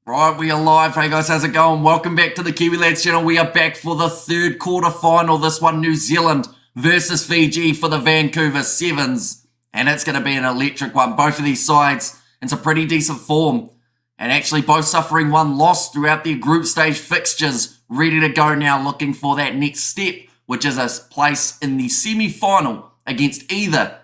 Right, we are live. Hey guys, how's it going? Welcome back to the Kiwi Lads channel. We are back for the third quarter final. This one, New Zealand versus Fiji for the Vancouver Sevens. And it's going to be an electric one. Both of these sides in some pretty decent form. And actually both suffering one loss throughout their group stage fixtures. Ready to go now, looking for that next step, which is a place in the semi-final against either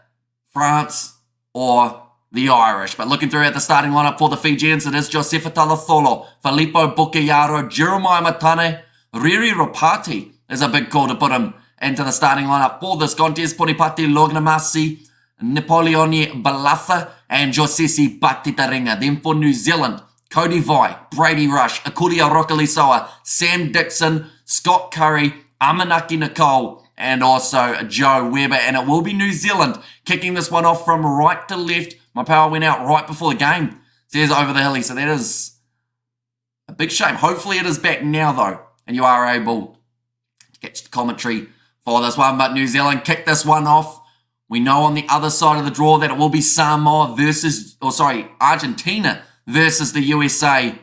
France or the Irish. But looking through at the starting lineup for the Fijians, it is Josefa Talatholo, Filippo Bucayaro, Jeremiah Matane, Riri Ropati is a big call to put him into the starting lineup for this contest. Ponipati Lognamasi, Napoleone Balatha, and Josesi Batitaringa. Then for New Zealand, Cody Vai, Brady Rush, Akulia Rokalisoa, Sam Dixon, Scott Curry, Amanaki Nicole, and also Joe Weber. And it will be New Zealand kicking this one off from right to left. My power went out right before the game. Says over the hilly. So that is a big shame. Hopefully it is back now though. And you are able to catch the commentary for this one. But New Zealand kicked this one off. We know on the other side of the draw that it will be Argentina versus the USA.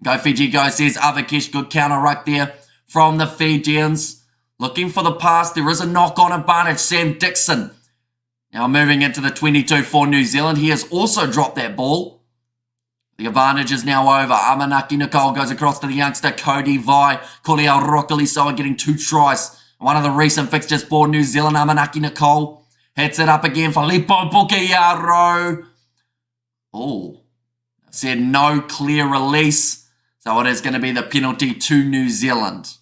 Go Fiji, go, says Avakesh. Good counter right there from the Fijians. Looking for the pass. There is a knock-on advantage. Sam Dixon. Now moving into the 22 for New Zealand. He has also dropped that ball. The advantage is now over. Amanaki Nicole goes across to the youngster Cody Vai. Kulia Rokalisoa getting 2 tries. One of the recent fixtures for New Zealand. Amanaki Nicole hits it up again. Filippo Bucayaro. Oh, said no clear release. So it is going to be the penalty to New Zealand.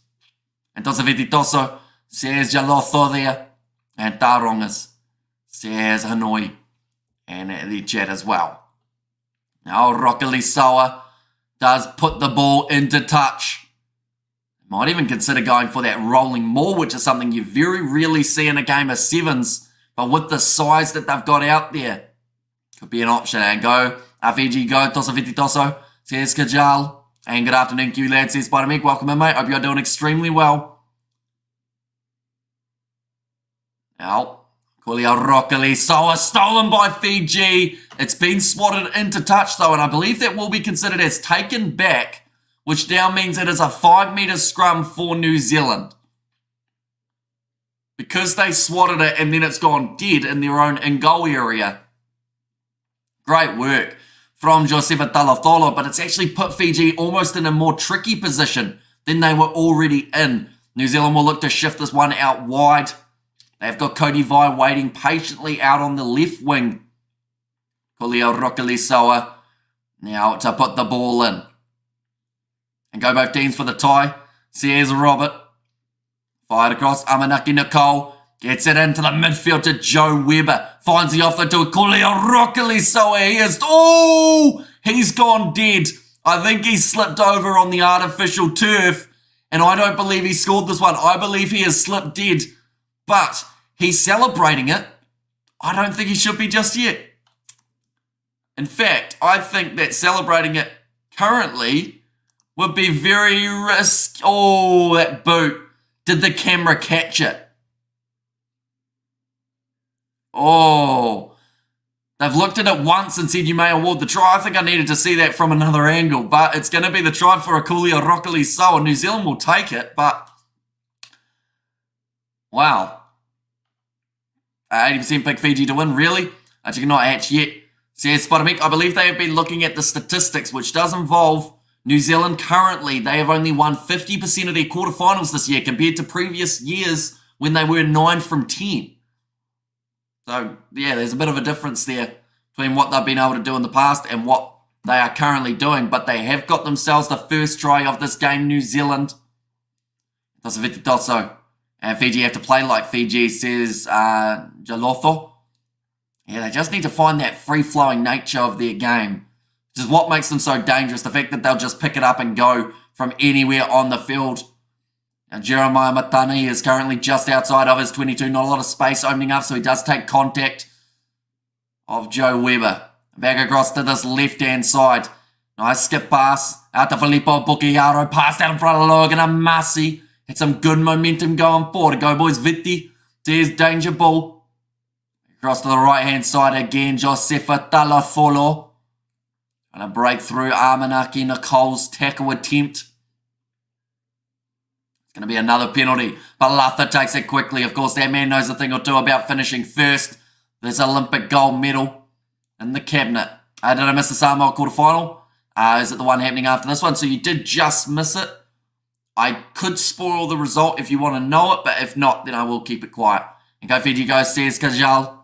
And Tosaviti Toso says Jalotho there. And Tarongas says Hanoi. And the chat as well. Now Rokalisoa does put the ball into touch. Might even consider going for that rolling maul, which is something you very rarely see in a game of sevens. But with the size that they've got out there, could be an option. And go, Fiji, go, Tosaviti Toso, says Kajal. And good afternoon, Q Lad, says Spider-Meg. Welcome in, mate. Hope you're doing extremely well. Now, Kulia Rokalisoa stolen by Fiji. It's been swatted into touch, though, and I believe that will be considered as taken back, which now means it is a 5-metre scrum for New Zealand. Because they swatted it and then it's gone dead in their own in-goal area. Great work from Josefa Talatholo, but it's actually put Fiji almost in a more tricky position than they were already in. New Zealand will look to shift this one out wide. They've got Cody Vai waiting patiently out on the left wing. Kulia Rokalisoa now to put the ball in. And go both teams for the tie. Says Robert. Fired across. Amanaki Nicole gets it into the midfield to Joe Weber. Finds the offer to Kulia Rokalisoa. He's gone dead. I think he slipped over on the artificial turf. And I don't believe he scored this one. I believe he has slipped dead. But he's celebrating it. I don't think he should be just yet. In fact, I think that celebrating it currently would be very risky. Oh, that boot. Did the camera catch it? Oh. They've looked at it once and said you may award the try. I think I needed to see that from another angle. But it's going to be the try for Akulia Rokalisoa. New Zealand will take it, but wow. 80% pick Fiji to win, really? You cannot hatch yet. Says Spider-Meg, I believe they have been looking at the statistics, which does involve New Zealand currently. They have only won 50% of their quarterfinals this year compared to previous years when they were 9 from 10. So, yeah, there's a bit of a difference there between what they've been able to do in the past and what they are currently doing. But they have got themselves the first try of this game, New Zealand. Tosaviti Toso. And Fiji have to play like Fiji, says Jalotho. Yeah, they just need to find that free-flowing nature of their game, which is what makes them so dangerous. The fact that they'll just pick it up and go from anywhere on the field. Now, Jeremiah Matane is currently just outside of his 22. Not a lot of space opening up, so he does take contact of Joe Weber. Back across to this left-hand side. Nice skip pass out to Filippo Bucayaro. Pass out in front of Logan Amasi. Had some good momentum going forward. Go, boys. Vitti. There's danger ball. Across to the right-hand side again. Josefa Talatholo. And a break through Amanaki Nicole's tackle attempt. It's going to be another penalty. But Luther takes it quickly. Of course, that man knows a thing or two about finishing first. There's Olympic gold medal in the cabinet. Did I miss the Samoa quarterfinal? Is it the one happening after this one? So you did just miss it. I could spoil the result if you want to know it, but if not, then I will keep it quiet. And go Fiji goes, says Kajal.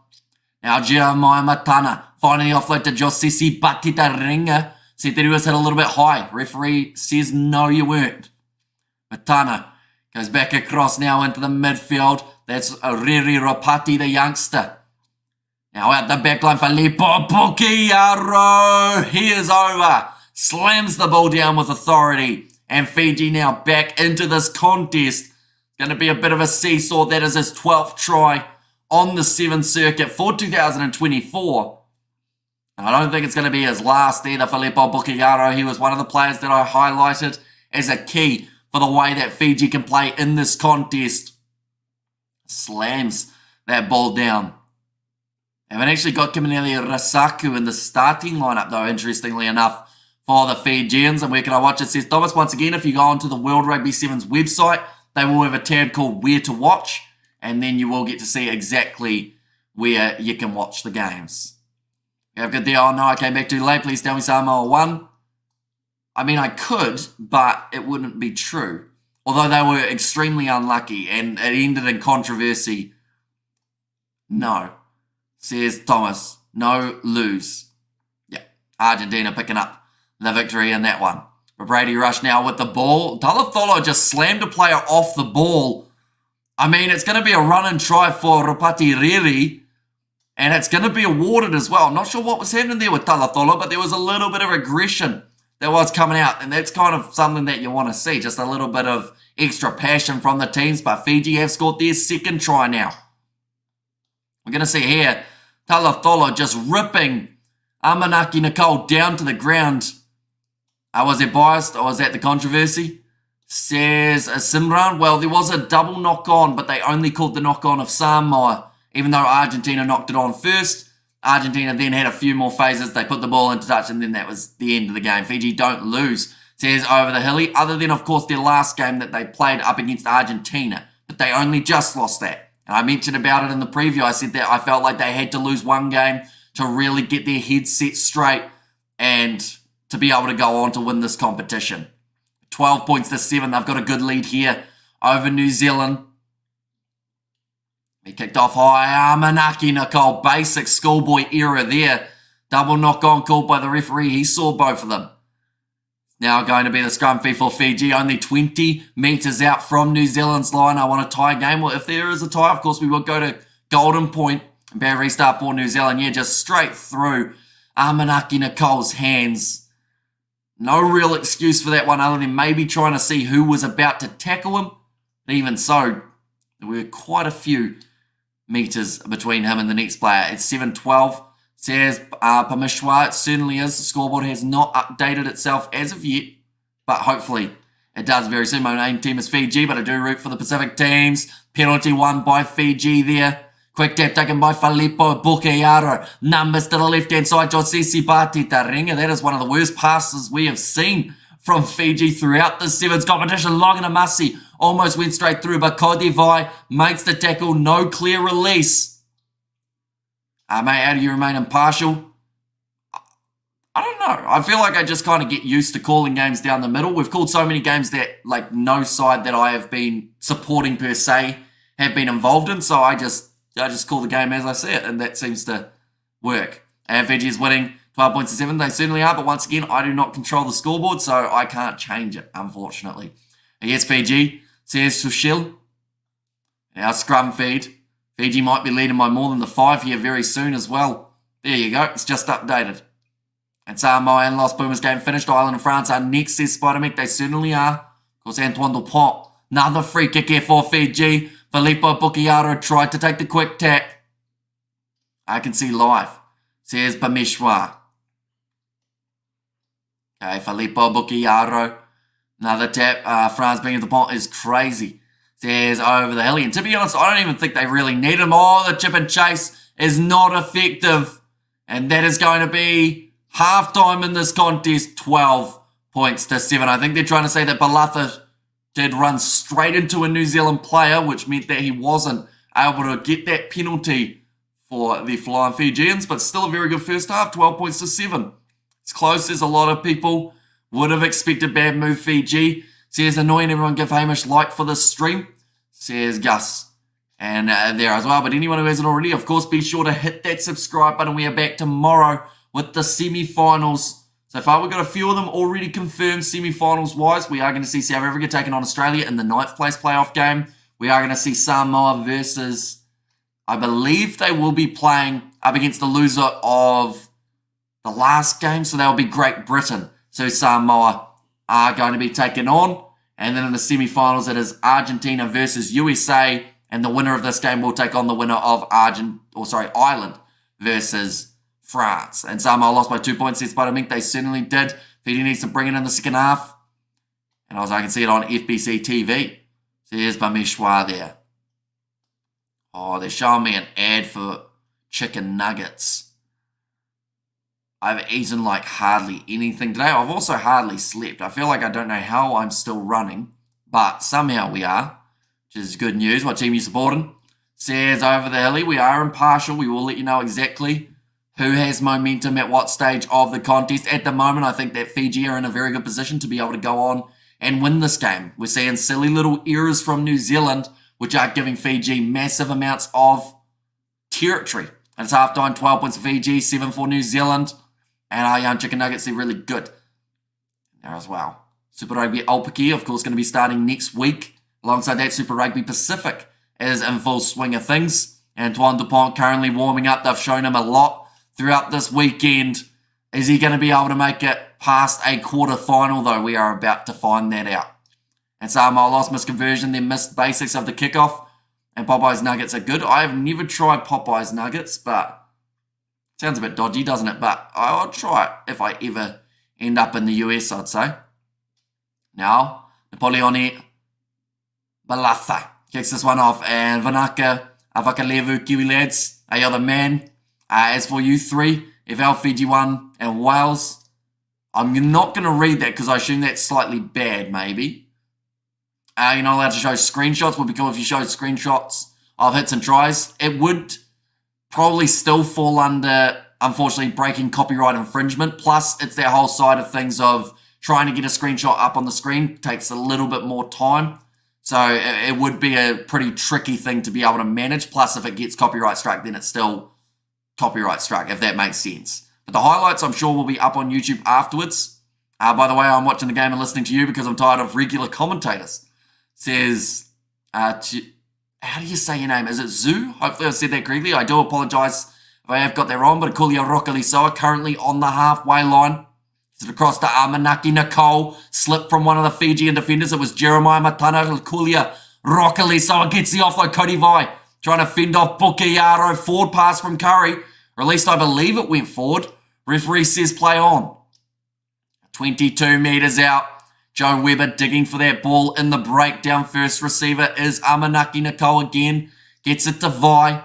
Now Jeremiah Matana finally offload to Josisi Batita Ringa. Said that he was hit a little bit high. Referee says no, you weren't. Matana goes back across now into the midfield. That's Riri Rapati, the youngster. Now out the back line, Filippo Pukiaro. He is over. Slams the ball down with authority. And Fiji now back into this contest. Going to be a bit of a seesaw. That is his 12th try on the Sevens circuit for 2024. And I don't think it's going to be his last either. Filippo Pukiaro, he was one of the players that I highlighted as a key for the way that Fiji can play in this contest. Slams that ball down. Haven't actually got Kiminelli Rasaku in the starting lineup though, interestingly enough, for the Fijians. And where can I watch it? Says Thomas. Once again, if you go onto the World Rugby Sevens website, they will have a tab called Where to Watch, and then you will get to see exactly where you can watch the games. You have good there. Oh no, I came back too late. Please tell me Samoa won. I mean, I could, but it wouldn't be true. Although they were extremely unlucky and it ended in controversy. No, says Thomas. No, lose. Yeah, Argentina picking up the victory in that one. But Brady Rush now with the ball. Talafolo just slammed a player off the ball. I mean, it's going to be a run and try for Rapati Riri. And it's going to be awarded as well. I'm not sure what was happening there with Talafolo, but there was a little bit of aggression that was coming out. And that's kind of something that you want to see. Just a little bit of extra passion from the teams. But Fiji have scored their second try now. We're going to see here Talafolo just ripping Amanaki Nicole down to the ground. Was it biased or was that the controversy? Says Simran. Well, there was a double knock-on, but they only called the knock-on of Samoa, even though Argentina knocked it on first. Argentina then had a few more phases. They put the ball into touch, and then that was the end of the game. Fiji don't lose, says Over the Hilly, other than, of course, their last game that they played up against Argentina. But they only just lost that. And I mentioned about it in the preview. I said that I felt like they had to lose one game to really get their heads set straight and to be able to go on to win this competition. 12 points to 7. They've got a good lead here over New Zealand. He kicked off high. Amanaki Nicole, basic schoolboy error there. Double knock-on called by the referee. He saw both of them. Now going to be the scrum fee for Fiji. Only 20 metres out from New Zealand's line. I want a tie game. Well, if there is a tie, of course, we will go to Golden Point. Bad restart for New Zealand. Yeah, just straight through Amanaki Nicole's hands. No real excuse for that one other than maybe trying to see who was about to tackle him. But even so, there were quite a few metres between him and the next player. It's 7-12. Says Pamishwa. It certainly is. The scoreboard has not updated itself as of yet, but hopefully it does very soon. My main team is Fiji, but I do root for the Pacific teams. Penalty won by Fiji there. Quick tap taken by Filippo Pukiaro. Numbers to the left-hand side. Josisi Batita Ringa. That is one of the worst passes we have seen from Fiji throughout the Sevens competition. Longanamasi almost went straight through, but Kodivai makes the tackle. No clear release. Mate, how do you remain impartial? I don't know. I feel like I just kind of get used to calling games down the middle. We've called so many games that like no side that I have been supporting per se have been involved in. So I just call the game as I see it, and that seems to work. And Fiji is winning 12 points to 7. They certainly are, but once again, I do not control the scoreboard, so I can't change it, unfortunately. And yes, Fiji, says Sushil. Our scrum feed. Fiji might be leading by more than the 5 here very soon as well. There you go. It's just updated. And Samoa and Los Pumas game finished. Ireland and France are next, says Spider-Mick. They certainly are. Of course, Antoine Dupont. Another free kick here for Fiji. Filippo Pukiaro tried to take the quick tap. I can see live, says Pamishwa. Okay, Filippo Pukiaro. Another tap. France being at the point is crazy. Says Over the Hilly. And to be honest, I don't even think they really need him. Oh, the chip and chase is not effective. And that is going to be Half-time in this contest, 12 points to 7. I think they're trying to say that Balatha did run straight into a New Zealand player, which meant that he wasn't able to get that penalty for the Flying Fijians, but still a very good first half, 12 points to 7. It's close as a lot of people would have expected. Bad move, Fiji. Says annoying, everyone give Hamish like for this stream. Says Gus. And there as well. But anyone who hasn't already, of course, be sure to hit that subscribe button. We are back tomorrow with the semi-finals. So far, we've got a few of them already confirmed semi-finals-wise. We are going to see South Africa taking on Australia in the 9th place playoff game. We are going to see Samoa versus, I believe they will be playing up against the loser of the last game. So that will be Great Britain. So Samoa are going to be taken on. And then in the semi-finals, it is Argentina versus USA. And the winner of this game will take on the winner of Ireland versus France. And Samoa lost by 2 points, but I think they certainly did. Fiji needs to bring it in the second half. And I can see it on FBC TV. So here's Bamishwa there. Oh, they're showing me an ad for chicken nuggets. I've eaten like hardly anything today. I've also hardly slept. I feel like I don't know how I'm still running, but somehow we are, which is good news. What team are you supporting? Says over the hilly. We are impartial. We will let you know exactly who has momentum at what stage of the contest. At the moment, I think that Fiji are in a very good position to be able to go on and win this game. We're seeing silly little errors from New Zealand, which are giving Fiji massive amounts of territory. And it's half-time, 12 points for Fiji, 7 for New Zealand. And our young chicken nuggets, they're really good there as well. Super Rugby Aupiki, of course, going to be starting next week. Alongside that, Super Rugby Pacific is in full swing of things. Antoine Dupont currently warming up. They've shown him a lot throughout this weekend. Is he going to be able to make it past a quarter-final, though? We are about to find that out. And Samoa lost misconversion. They missed basics of the kickoff. And Popeye's Nuggets are good. I have never tried Popeye's Nuggets, but sounds a bit dodgy, doesn't it? But I'll try it if I ever end up in the US, I'd say. Now, Napoleone Balatha kicks this one off. And Vanaka Avakalevu Kiwi lads, you're the man. As for you three, FL, Fiji 1 and Wales, I'm not going to read that because I assume that's slightly bad, maybe. You're not allowed to show screenshots. Would be cool if you showed screenshots of hits and tries. It would probably still fall under, unfortunately, breaking copyright infringement. Plus, it's that whole side of things of trying to get a screenshot up on the screen takes a little bit more time. So it would be a pretty tricky thing to be able to manage. Plus, if it gets copyright struck, then it's still copyright struck, if that makes sense. But the highlights, I'm sure, will be up on YouTube afterwards. By the way, I'm watching the game and listening to you because I'm tired of regular commentators. Says, how do you say your name? Is it Zoo? Hopefully I said that correctly. I do apologise if I have got that wrong, but Akulia Rokalisoa currently on the halfway line. Is it across to Amanaki Nicole? Slipped from one of the Fijian defenders. It was Jeremiah Matana. Akulia Rokalisoa gets the offload. Cody Vai trying to fend off Bukiyaro. Forward pass from Curry. Or at least I believe it went forward. Referee says play on. 22 metres out. Joe Webber digging for that ball in the breakdown. First receiver is Amanaki Nicole again. Gets it to Vi.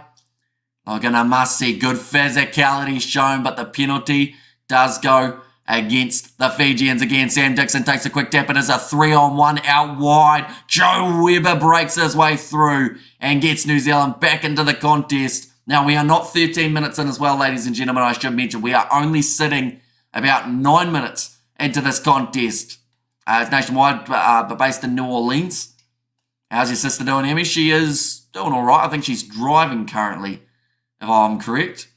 Logana must see good physicality shown, but the penalty does go against the Fijians again. Sam Dixon takes a quick tap. It is a 3-on-1 out wide. Joe Webber breaks his way through and gets New Zealand back into the contest. Now, we are not 13 minutes in as well, ladies and gentlemen. I should mention we are only sitting about 9 minutes into this contest. It's nationwide, but based in New Orleans. How's your sister doing, Emmy? She is doing all right. I think she's driving currently, if I'm correct.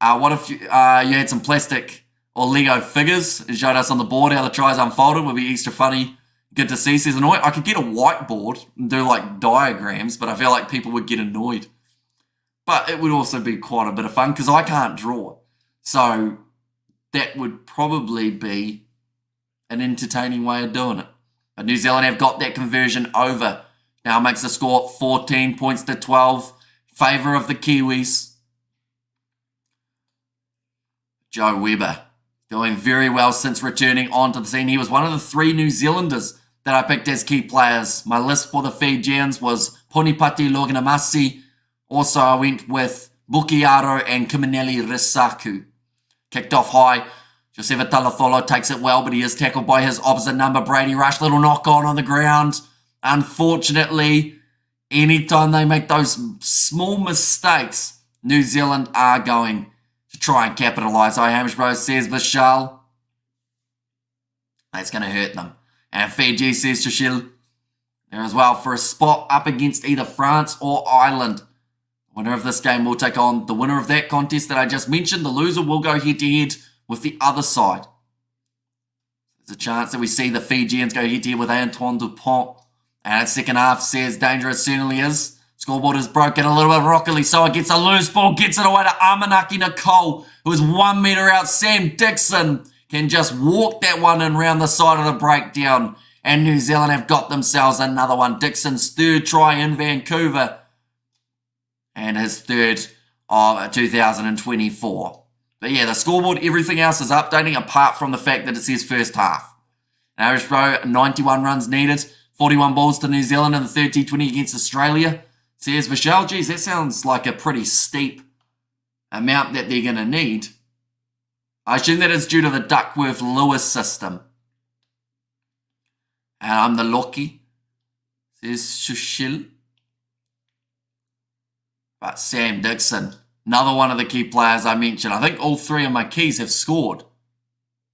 What if you had some plastic or Lego figures and showed us on the board how the tries unfolded? Would be extra funny. Good to see, says Annoy. I could get a whiteboard and do like diagrams, but I feel like people would get annoyed. But it would also be quite a bit of fun because I can't draw. So that would probably be an entertaining way of doing it. But New Zealand have got that conversion over. Now makes the score 14 points to 12. Favour of the Kiwis. Joe Webber doing very well since returning onto the scene. He was one of the 3 New Zealanders that I picked as key players. My list for the Fijians was Ponipati Loganamasi. Also, I went with Bukiaro and Kiminelli Risaku. Kicked off high Josefa Talatholo takes it well, but he is tackled by his opposite number, Brady Rush. Little knock on the ground. Unfortunately, anytime they make those small mistakes, New Zealand are going to try and capitalise. Hamish Bros says Vishal. That's going to hurt them. And Fiji says Chashil there as well for a spot up against either France or Ireland. The winner of this game will take on the winner of that contest that I just mentioned. The loser will go head-to-head with the other side. There's a chance that we see the Fijians go head-to-head with Antoine Dupont. And second half says dangerous certainly is. Scoreboard is broken a little bit rockily, so it gets a loose ball, gets it away to Amanaki Nicole, who is 1 metre out. Sam Dixon can just walk that one in round the side of the breakdown. And New Zealand have got themselves another one. Dixon's third try in Vancouver. And his third of 2024. But yeah, the scoreboard, everything else is updating apart from the fact that it says first half. Irish Pro, 91 runs needed. 41 balls to New Zealand in the third T20 against Australia. Says Vishal, geez, that sounds like a pretty steep amount that they're going to need. I assume that is due to the Duckworth-Lewis system. And I'm the lucky, says Sushil. But Sam Dixon, another one of the key players I mentioned. I think all three of my keys have scored.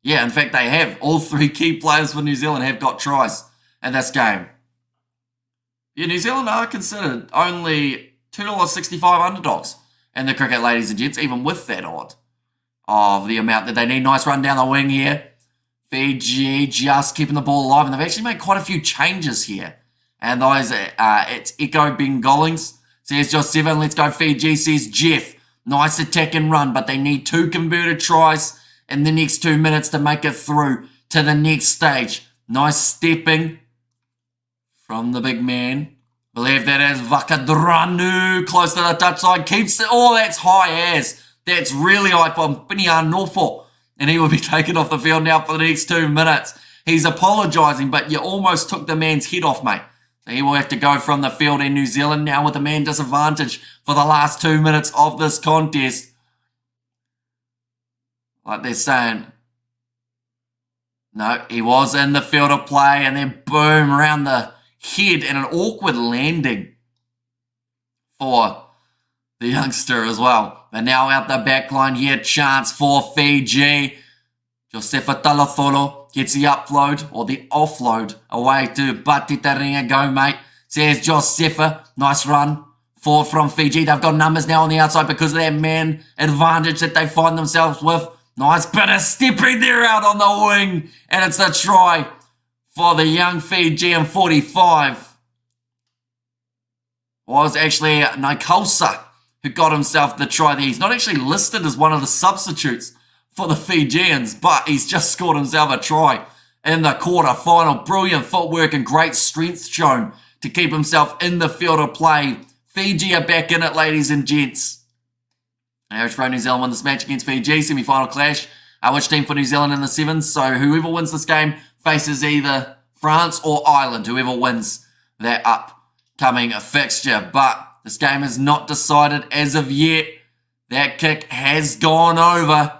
Yeah, in fact, they have. All three key players for New Zealand have got tries in this game. Yeah, New Zealand are considered only $2.65 underdogs in the cricket, ladies and gents, even with that odd of the amount that they need. Nice run down the wing here. Fiji just keeping the ball alive, and they've actually made quite a few changes here. And those, it's Echo Bengolings. Says Josh 7, let's go Fiji, says Jeff. Nice attack and run, but they need 2 converted tries in the next 2 minutes to make it through to the next stage. Nice stepping from the big man. Believe that is Vakadranu, close to the touchline. Keeps it, oh, that's high as. That's really high from Pinian Norfolk. And he will be taken off the field now for the next 2 minutes. He's apologising, but you almost took the man's head off, mate. So he will have to go from the field in New Zealand now with a man disadvantage for the last 2 minutes of this contest. Like they're saying. No, he was in the field of play and then boom, around the head and an awkward landing for the youngster as well. But now out the back line here, chance for Fiji. Josefa Talatholo gets the upload or the offload away to Batitaringa. Go, mate, says Josefa. Nice run from Fiji. They've got numbers now on the outside because of that man advantage that they find themselves with. Nice bit of stepping there out on the wing. And it's a try for the young Fijian 45. Was actually Nikolsa who got himself the try there. He's not actually listed as one of the substitutes for the Fijians, but he's just scored himself a try in the quarter-final. Brilliant footwork and great strength shown to keep himself in the field of play. Fiji are back in it, ladies and gents. Irish Pro New Zealand won this match against Fiji, semi-final clash. Which team for New Zealand in the Sevens? So whoever wins this game faces either France or Ireland, whoever wins that upcoming fixture. But this game is not decided as of yet. That kick has gone over.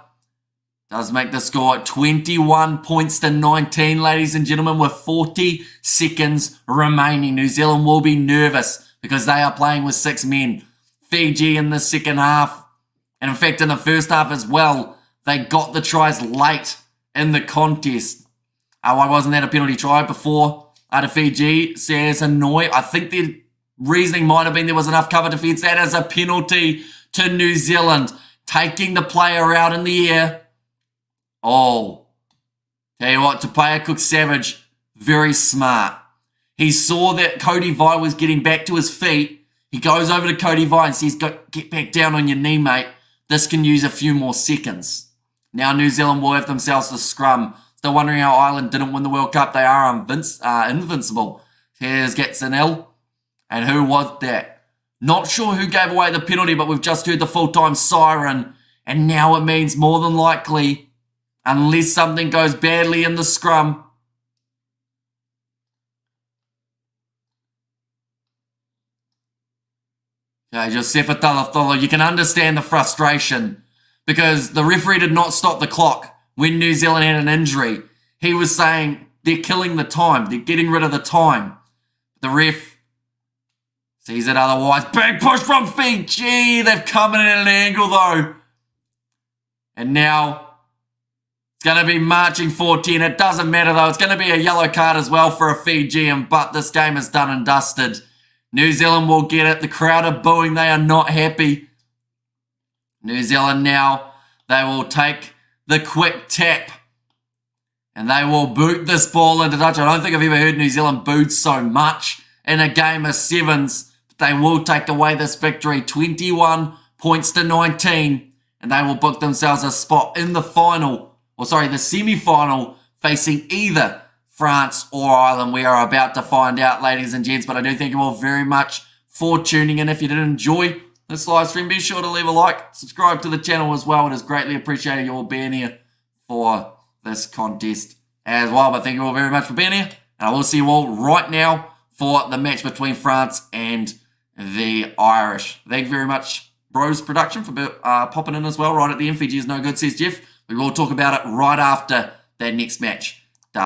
Does make the score 21 points to 19, ladies and gentlemen, with 40 seconds remaining. New Zealand will be nervous because they are playing with 6 men. Fiji in the second half, and in fact in the first half as well, they got the tries late in the contest. Why wasn't that a penalty try before to Fiji? Says Hanoi. I think the reasoning might have been there was enough cover defence. That is a penalty to New Zealand. Taking the player out in the air. Oh, tell you what, Tapaya Cook-Savage, very smart. He saw that Cody Vai was getting back to his feet. He goes over to Cody Vai and says, get back down on your knee, mate. This can use a few more seconds. Now New Zealand will have themselves the scrum. Still wondering how Ireland didn't win the World Cup. They are invincible. Here's Gatsanil. And who was that? Not sure who gave away the penalty, but we've just heard the full-time siren. And now it means more than likely, unless something goes badly in the scrum, okay, Josefa Talatholo, you can understand the frustration because the referee did not stop the clock when New Zealand had an injury. He was saying they're killing the time. They're getting rid of the time. The ref sees it otherwise. Big push from Fiji. They've come in at an angle though. And now it's going to be marching 4-10. It doesn't matter though. It's going to be a yellow card as well for a Fijian. But this game is done and dusted. New Zealand will get it. The crowd are booing. They are not happy. New Zealand now, they will take the quick tap. And they will boot this ball into touch. I don't think I've ever heard New Zealand booed so much in a game of sevens. But they will take away this victory, 21 points to 19. And they will book themselves a spot in the final, the semi-final, facing either France or Ireland. We are about to find out, ladies and gents. But I do thank you all very much for tuning in. If you did enjoy this live stream, be sure to leave a like, subscribe to the channel as well. It is greatly appreciated you all being here for this contest as well. But thank you all very much for being here, and I will see you all right now for the match between France and the Irish. Thank you very much, Bros Production, for popping in as well right at the end. Fiji is no good, says Jeff. We will talk about it right after that next match.